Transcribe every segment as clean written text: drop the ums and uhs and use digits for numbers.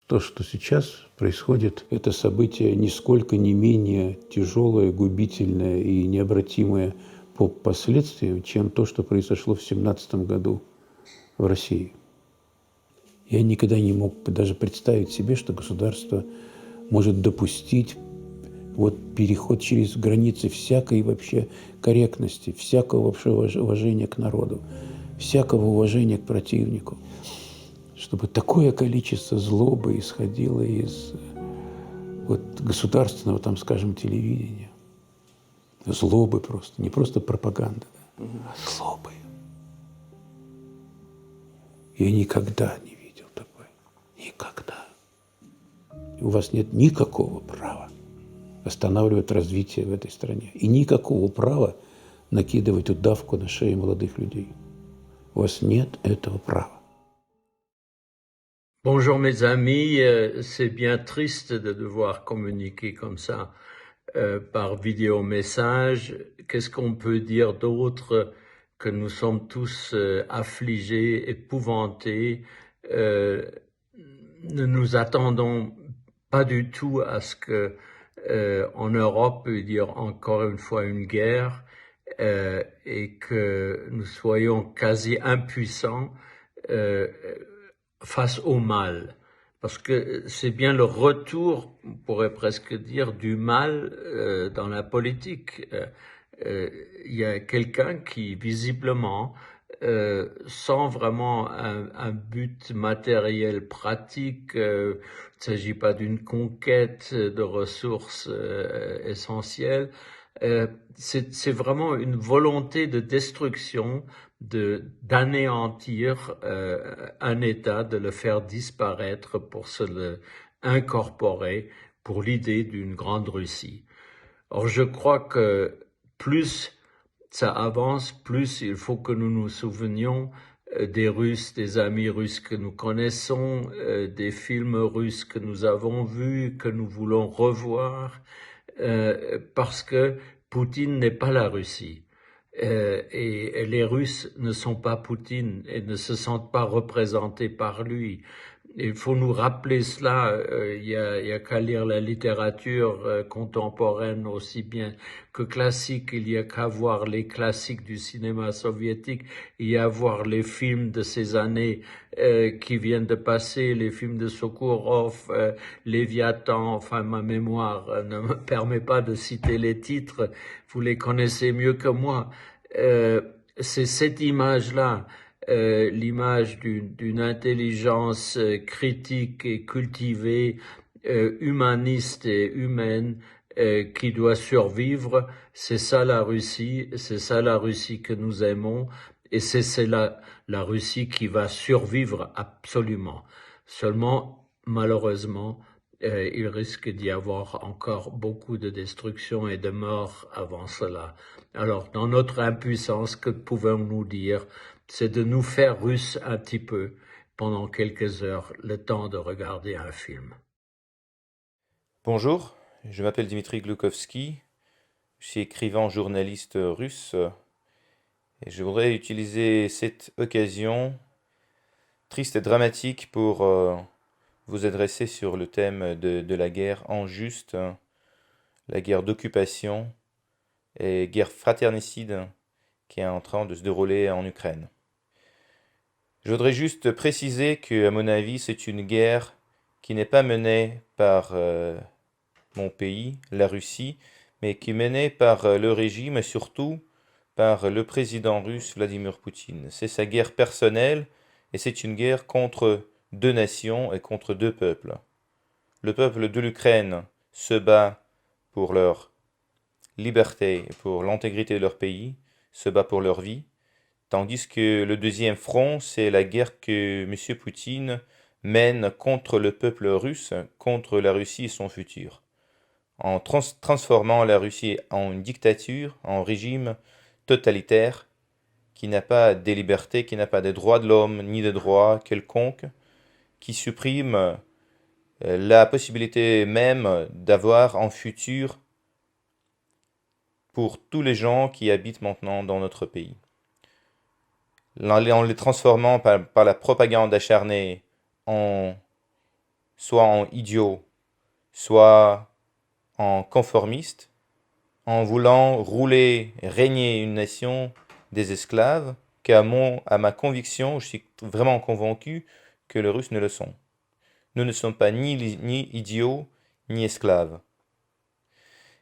То, что сейчас происходит, это событие нисколько не менее тяжелое, губительное и необратимое по последствиям, чем то, что произошло в 17 году в России. Я никогда не мог даже представить себе, что государство может допустить вот переход через границы всякой вообще корректности, всякого вообще уважения к народу, всякого уважения к противнику. Чтобы такое количество злобы исходило из вот государственного, там, скажем, телевидения. Злобы просто, не просто пропаганда, да, а злобы. Я никогда не видел такой. Никогда. И у вас нет никакого права останавливать развитие в этой стране. И никакого права накидывать удавку на шею молодых людей. У вас нет этого права. Bonjour mes amis, c'est bien triste de devoir communiquer comme ça par vidéo-message. Qu'est-ce qu'on peut dire d'autre que nous sommes tous affligés, épouvantés. Ne nous attendons pas du tout à ce que en Europe, il y ait encore une fois une guerre et que nous soyons quasi impuissants face au mal. Parce que c'est bien le retour, on pourrait presque dire, du mal dans la politique. Il y a quelqu'un qui, visiblement, sans vraiment un but matériel pratique, il ne s'agit pas d'une conquête de ressources essentielles, c'est vraiment une volonté de destruction, d'anéantir un État, de le faire disparaître pour se le incorporer pour l'idée d'une grande Russie. Or, je crois que plus ça avance, plus il faut que nous nous souvenions des Russes, des amis russes que nous connaissons, des films russes que nous avons vus, que nous voulons revoir, parce que Poutine n'est pas la Russie. Et les Russes ne sont pas Poutine et ne se sentent pas représentés par lui. Il faut nous rappeler cela. Il y a qu'à lire la littérature contemporaine aussi bien que classique. Il y a qu'à voir les classiques du cinéma soviétique. Il y a à voir les films de ces années qui viennent de passer, les films de Sokourov, Léviathan. Enfin, ma mémoire ne me permet pas de citer les titres. Vous les connaissez mieux que moi. C'est cette image-là. L'image d'une intelligence critique et cultivée, humaniste et humaine qui doit survivre. C'est ça la Russie que nous aimons et c'est la Russie qui va survivre absolument. Seulement, malheureusement, il risque d'y avoir encore beaucoup de destruction et de morts avant cela. Alors, dans notre impuissance, que pouvons-nous dire? C'est de nous faire Russes un petit peu pendant quelques heures, le temps de regarder un film. Bonjour, je m'appelle Dimitri Gloukovski, je suis écrivain journaliste russe et je voudrais utiliser cette occasion triste et dramatique pour vous adresser sur le thème de la guerre injuste, la guerre d'occupation et guerre fraternicide qui est en train de se dérouler en Ukraine. Je voudrais juste préciser que, à mon avis, c'est une guerre qui n'est pas menée par mon pays, la Russie, mais qui est menée par le régime et surtout par le président russe Vladimir Poutine. C'est sa guerre personnelle et c'est une guerre contre deux nations et contre deux peuples. Le peuple de l'Ukraine se bat pour leur liberté et pour l'intégrité de leur pays, se bat pour leur vie, tandis que le deuxième front, c'est la guerre que M. Poutine mène contre le peuple russe, contre la Russie et son futur, en transformant la Russie en une dictature, en régime totalitaire, qui n'a pas de liberté, qui n'a pas de droits de l'homme, ni de droits quelconques, qui supprime la possibilité même d'avoir un futur pour tous les gens qui habitent maintenant dans notre pays. En les transformant par la propagande acharnée en soit en idiot, soit en conformiste, en voulant rouler, régner une nation des esclaves, qu'à ma conviction, je suis vraiment convaincu que les Russes ne le sont. Nous ne sommes pas ni idiots, ni esclaves.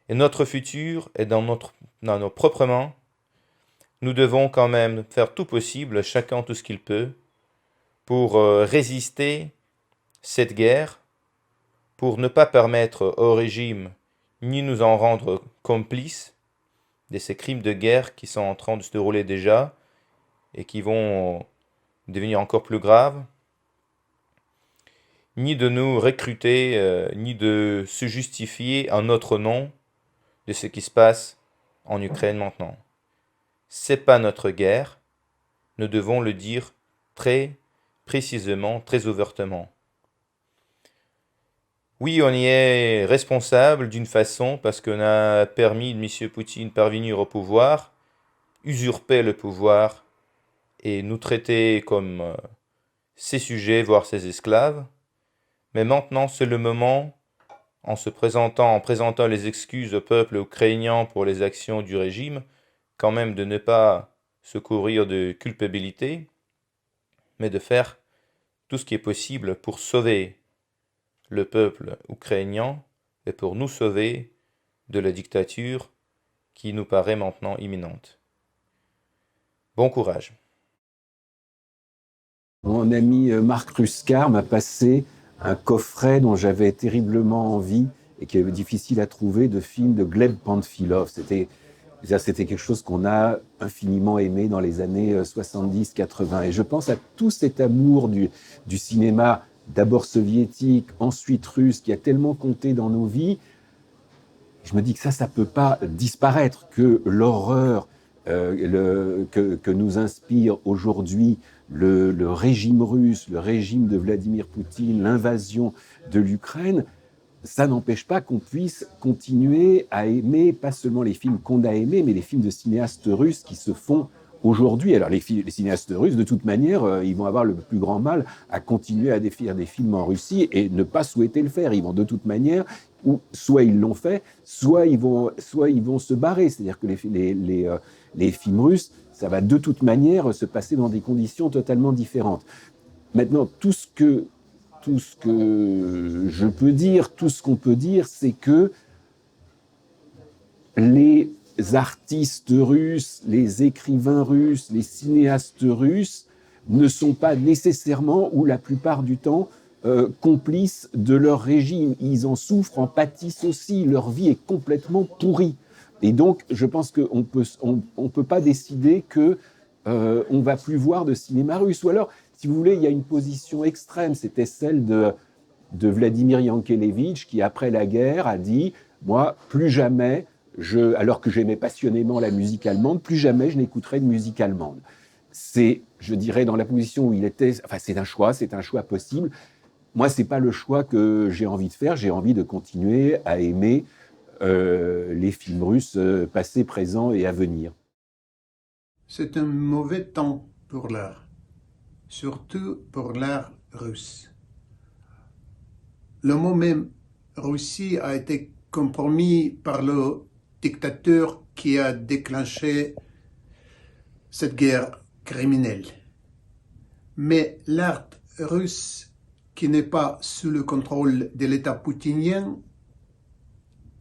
Et notre futur est dans nos propres mains. Nous devons quand même faire tout possible, chacun tout ce qu'il peut, pour résister cette guerre, pour ne pas permettre au régime ni nous en rendre complices de ces crimes de guerre qui sont en train de se dérouler déjà et qui vont devenir encore plus graves, ni de nous recruter, ni de se justifier en notre nom de ce qui se passe en Ukraine maintenant. C'est pas notre guerre, nous devons le dire très précisément, très ouvertement. Oui, on y est responsable d'une façon parce qu'on a permis de M. Poutine parvenir au pouvoir, usurper le pouvoir et nous traiter comme ses sujets, voire ses esclaves. Mais maintenant, c'est le moment, en présentant les excuses au peuple ukrainien pour les actions du régime, quand même de ne pas se couvrir de culpabilité, mais de faire tout ce qui est possible pour sauver le peuple ukrainien et pour nous sauver de la dictature qui nous paraît maintenant imminente. Bon courage. Mon ami Marc Ruscar m'a passé un coffret dont j'avais terriblement envie et qui est difficile à trouver, de films de Gleb Panfilov. C'était quelque chose qu'on a infiniment aimé dans les années 70-80. Et je pense à tout cet amour du cinéma, d'abord soviétique, ensuite russe, qui a tellement compté dans nos vies. Je me dis que ça peut pas disparaître, que l'horreur que nous inspire aujourd'hui le régime russe, le régime de Vladimir Poutine, l'invasion de l'Ukraine, ça n'empêche pas qu'on puisse continuer à aimer, pas seulement les films qu'on a aimés, mais les films de cinéastes russes qui se font aujourd'hui. Alors les cinéastes russes, de toute manière, ils vont avoir le plus grand mal à continuer à faire des films en Russie et ne pas souhaiter le faire. Ils vont de toute manière, ou soit ils l'ont fait, soit ils vont se barrer. C'est-à-dire que les films russes, ça va de toute manière se passer dans des conditions totalement différentes. Maintenant, tout ce que je peux dire, tout ce qu'on peut dire, c'est que les artistes russes, les écrivains russes, les cinéastes russes ne sont pas nécessairement, ou la plupart du temps, complices de leur régime. Ils en souffrent, en pâtissent aussi. Leur vie est complètement pourrie. Et donc, je pense qu'on peut pas décider que on va plus voir de cinéma russe. Ou alors, si vous voulez, il y a une position extrême. C'était celle de Vladimir Yankelevitch, qui, après la guerre, a dit « Moi, plus jamais, alors que j'aimais passionnément la musique allemande, plus jamais je n'écouterai de musique allemande. » C'est, je dirais, dans la position où il était... Enfin, c'est un choix possible. Moi, c'est pas le choix que j'ai envie de faire. J'ai envie de continuer à aimer les films russes passés, présents et à venir. C'est un mauvais temps pour l'art, surtout pour l'art russe. Le mot même Russie a été compromis par le dictateur qui a déclenché cette guerre criminelle. Mais l'art russe, qui n'est pas sous le contrôle de l'État poutinien,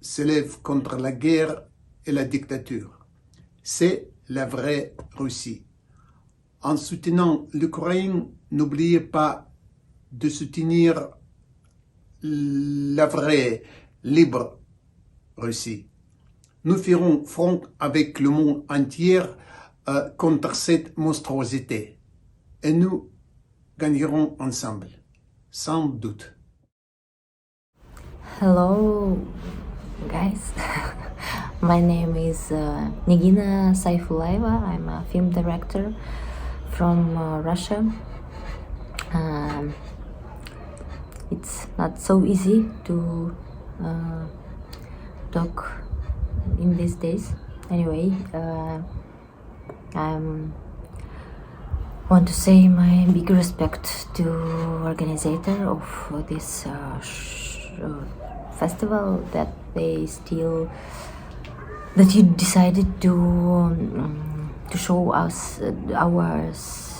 s'élève contre la guerre et la dictature. C'est la vraie Russie. En soutenant l'Ukraine, n'oubliez pas de soutenir la vraie, libre Russie. Nous ferons front avec le monde entier contre cette monstruosité. Et nous gagnerons ensemble, sans doute. Hello, guys. My name is Nigina Saifullayeva. I'm a film director from Russia. It's not so easy to talk in these days. Anyway, want to say my big respect to organizer of this festival, that you decided to show us our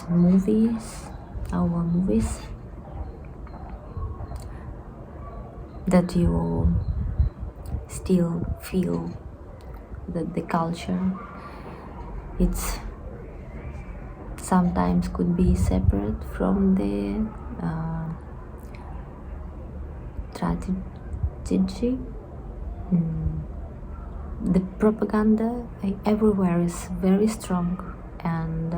movies, that you still feel that the culture, it's sometimes could be separate from the strategy. The propaganda everywhere is very strong, and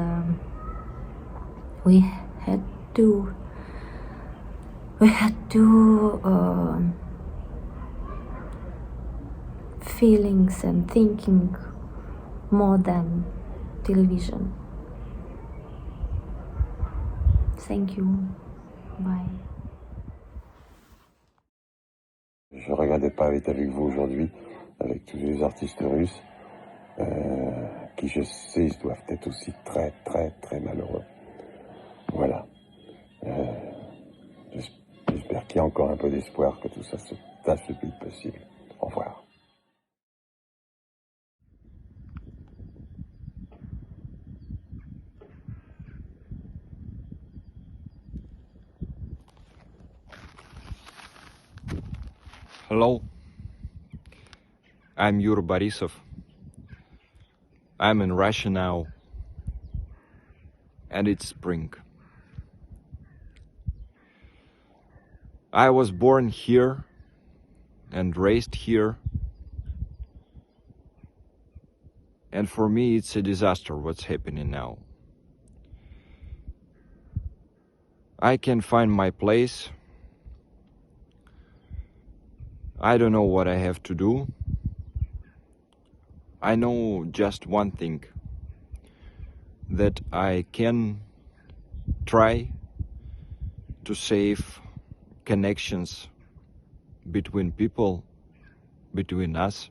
we had to feelings and thinking more than television. Thank you. Bye. Je ne regardais pas être avec vous aujourd'hui, avec tous les artistes russes, qui je sais doivent être aussi très très très malheureux. Voilà. J'espère qu'il y a encore un peu d'espoir que tout ça se passe le plus possible. Au revoir. Hello, I'm Yuri Borisov. I'm in Russia now, and it's spring. I was born here and raised here, and for me it's a disaster what's happening now. I can't find my place. I don't know what I have to do. I know just one thing, that I can try to save connections between people, between us.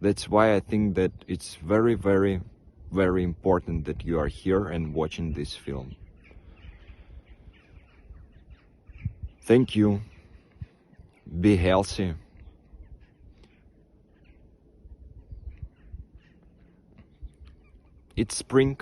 That's why I think that it's very, very, very important that you are here and watching this film. Thank you. Be healthy. It's spring.